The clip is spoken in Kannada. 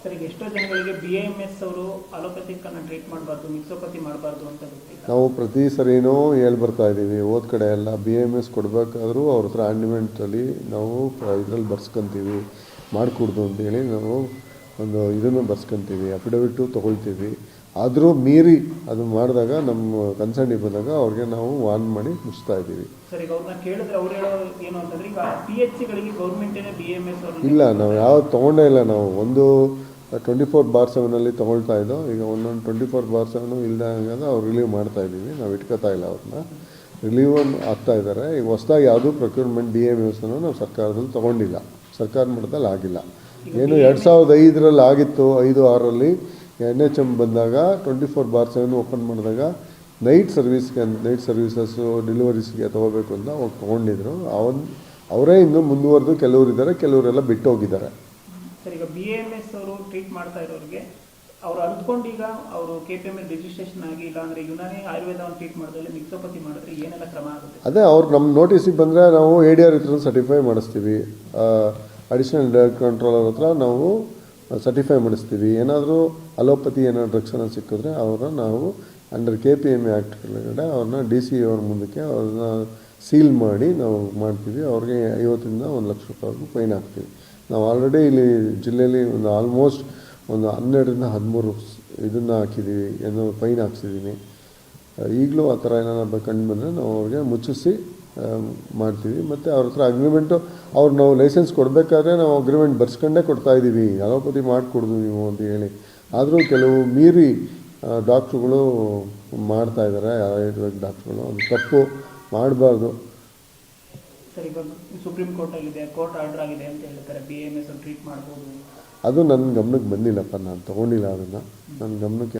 ಸರ್, ಈಗ ಎಷ್ಟೋ ಜನಗಳಿಗೆ BAMS ಅವರು ಅಲೋಪತಿಕ್ ಅನ್ನು ಟ್ರೀಟ್ ಮಾಡಬಾರ್ದು, ಮಿಕ್ಸೋಪತಿ ಮಾಡಬಾರ್ದು ಅಂತ ಗೊತ್ತಿಲ್ಲ. ನಾವು ಪ್ರತಿ ಸರಿನೂ ಹೇಳಿ ಬರ್ತಾ ಇದ್ದೀವಿ. ಹೋದ ಕಡೆ ಎಲ್ಲ BAMS ಕೊಡಬೇಕಾದ್ರೂ ಅವ್ರ ಹತ್ರ ಆಂಡಿಮೆಂಟಲ್ಲಿ ನಾವು ಇದರಲ್ಲಿ ಬರ್ಸ್ಕೊತೀವಿ, ಮಾಡಿಕೊಡ್ದು ಅಂತೇಳಿ ನಾವು ಒಂದು ಇದನ್ನು ಬರ್ಸ್ಕೊತೀವಿ, ಅಫಿಡವಿಟು ತೊಗೊಳ್ತೀವಿ. ಆದರೂ ಮೀರಿ ಅದು ಮಾಡಿದಾಗ ನಮ್ಮ ಕನ್ಸರ್ನಿಗೆ ಬಂದಾಗ ಅವ್ರಿಗೆ ನಾವು ವಾರ್ನ್ ಮಾಡಿ ಮುಗಿಸ್ತಾ ಇದ್ದೀವಿ. ಸರ್, ಈಗ ಅವ್ರನ್ನ ಕೇಳಿದ್ರೆ ಅವ್ರು ಹೇಳೋ ಏನು ಅಂತಂದ್ರೆ, ಈಗ PHCಗಳಿಗೆ ಗೌರ್ಮೆಂಟೇನೆ BAMS ಅವರು ಇಲ್ಲ, ನಾವು ಯಾವ್ದು ತೊಗೊಂಡೇ ಇಲ್ಲ. ನಾವು ಒಂದು 24/7 ತೊಗೊಳ್ತಾ ಇದ್ದೋ. ಈಗ ಒಂದೊಂದು 24/7 ಇಲ್ಲದೆ ಹಂಗಾದ ಅವ್ರು ರಿಲೀವ್ ಮಾಡ್ತಾ ಇದ್ದೀವಿ. ನಾವು ಇಟ್ಕೋತಾ ಇಲ್ಲ, ಅವ್ರನ್ನ ರಿಲೀವ್ ಆಗ್ತಾ ಇದ್ದಾರೆ. ಈಗ ಹೊಸದಾಗಿ ಯಾವುದೂ ಪ್ರೊಕ್ಯೂರ್ಮೆಂಟ್ BAMS ನಾವು ಸರ್ಕಾರದಲ್ಲಿ ತೊಗೊಂಡಿಲ್ಲ, ಸರ್ಕಾರ ಮಟ್ಟದಲ್ಲಿ ಆಗಿಲ್ಲ. ಏನು 2005 ಆಗಿತ್ತು, 5-6ರಲ್ಲಿ NHM ಬಂದಾಗ 24/7 ಓಪನ್ ಮಾಡಿದಾಗ ನೈಟ್ ಸರ್ವೀಸಸ್ಸು ಡೆಲಿವರೀಸ್ಗೆ ತೊಗೋಬೇಕು ಅಂತ ಅವ್ರು ತೊಗೊಂಡಿದ್ರು. ಅವರೇ ಇನ್ನೂ ಮುಂದುವರೆದು ಕೆಲವರಿದ್ದಾರೆ, ಕೆಲವರೆಲ್ಲ ಬಿಟ್ಟು ಹೋಗಿದ್ದಾರೆ. ಸರ್, ಈಗ BAMS ಅವರು ಟ್ರೀಟ್ ಮಾಡ್ತಾ ಇರೋರಿಗೆ ಅವ್ರು ಅಂದ್ಕೊಂಡು ಈಗ ಅವರು KPML ರಿಜಿಸ್ಟ್ರೇಷನ್ ಆಗಿ, ಇಲ್ಲಾಂದ್ರೆ ಯುನಾನಿ ಆಯುರ್ವೇದವನ್ನು ಟ್ರೀಟ್ ಮಾಡಿದ್ರೆ ಮಿಕ್ಸೋಪತಿ ಮಾಡಿದ್ರೆ ಏನೆಲ್ಲ ಕ್ರಮ ಆಗುತ್ತೆ? ಅದೇ ಅವ್ರು ನಮ್ಮ ನೋಟಿಸಿಗೆ ಬಂದರೆ ನಾವು ADR ಹತ್ರ ಸರ್ಟಿಫೈ ಮಾಡಿಸ್ತೀವಿ. ಅಡಿಷನಲ್ ಡೈರೆಕ್ಟ್ ಕಂಟ್ರೋಲರ್ ಹತ್ರ ನಾವು ಸರ್ಟಿಫೈ ಮಾಡಿಸ್ತೀವಿ. ಏನಾದರೂ ಅಲೋಪತಿ ಏನಾದ್ರು ಡ್ರಗ್ಸನ್ನು ಸಿಕ್ಕಿದ್ರೆ ಅವ್ರನ್ನ ನಾವು ಅಂಡರ್ KPMA ಆ್ಯಕ್ಟ್ ಕೆಳಗಡೆ ಅವ್ರನ್ನ DC ಅವ್ರ ಮುಂದಕ್ಕೆ ಅವ್ರನ್ನ ಸೀಲ್ ಮಾಡಿ ನಾವು ಮಾಡ್ತೀವಿ. ಅವ್ರಿಗೆ 50ರಿಂದ 1 ಲಕ್ಷ ರೂಪಾಯಿವರೆಗೂ ಫೈನ್ ಹಾಕ್ತೀವಿ. ನಾವು ಆಲ್ರೆಡಿ ಇಲ್ಲಿ ಜಿಲ್ಲೆಯಲ್ಲಿ ಒಂದು ಆಲ್ಮೋಸ್ಟ್ ಒಂದು 12ರಿಂದ 13 ಇದನ್ನು ಹಾಕಿದ್ದೀವಿ, ಏನೋ ಫೈನ್ ಹಾಕ್ಸಿದ್ದೀನಿ. ಈಗಲೂ ಆ ಥರ ಏನಾರು ಕಂಡು ಬಂದರೆ ನಾವು ಅವ್ರಿಗೆ ಮುಚ್ಚಿಸಿ ಮಾಡ್ತೀವಿ. ಮತ್ತು ಅವ್ರ ಹತ್ರ ಅಗ್ರಿಮೆಂಟು ಅವ್ರು ನಾವು ಲೈಸೆನ್ಸ್ ಕೊಡಬೇಕಾದ್ರೆ ನಾವು ಅಗ್ರಿಮೆಂಟ್ ಬರ್ಸ್ಕೊಂಡೇ ಕೊಡ್ತಾಯಿದ್ದೀವಿ, ಅಲೋಪತಿ ಮಾಡಿಕೊಡ್ದು ನೀವು ಅಂತ ಹೇಳಿ. ಆದರೂ ಕೆಲವು ಮೀರಿ ಡಾಕ್ಟ್ರುಗಳು ಮಾಡ್ತಾಯಿದ್ದಾರೆ, ಆಯುರ್ವೇದ ಡಾಕ್ಟ್ರುಗಳು. ಅದು ತಪ್ಪು, ಮಾಡಬಾರ್ದು. ಸರ್, ಈಗ ಸುಪ್ರೀಂ ಕೋರ್ಟಲ್ಲಿದೆ, ಕೋರ್ಟ್ ಆರ್ಡರ್ ಆಗಿದೆ ಅಂತ ಹೇಳ್ತಾರೆ, BAMS ಟ್ರೀಟ್ ಮಾಡ್ಬೋದು. ಅದು ನನ್ನ ಗಮನಕ್ಕೆ ಬಂದಿಲ್ಲಪ್ಪ, ನಾನು ತೊಗೊಂಡಿಲ್ಲ ಅದನ್ನು. ನನ್ನ ಗಮನಕ್ಕೆ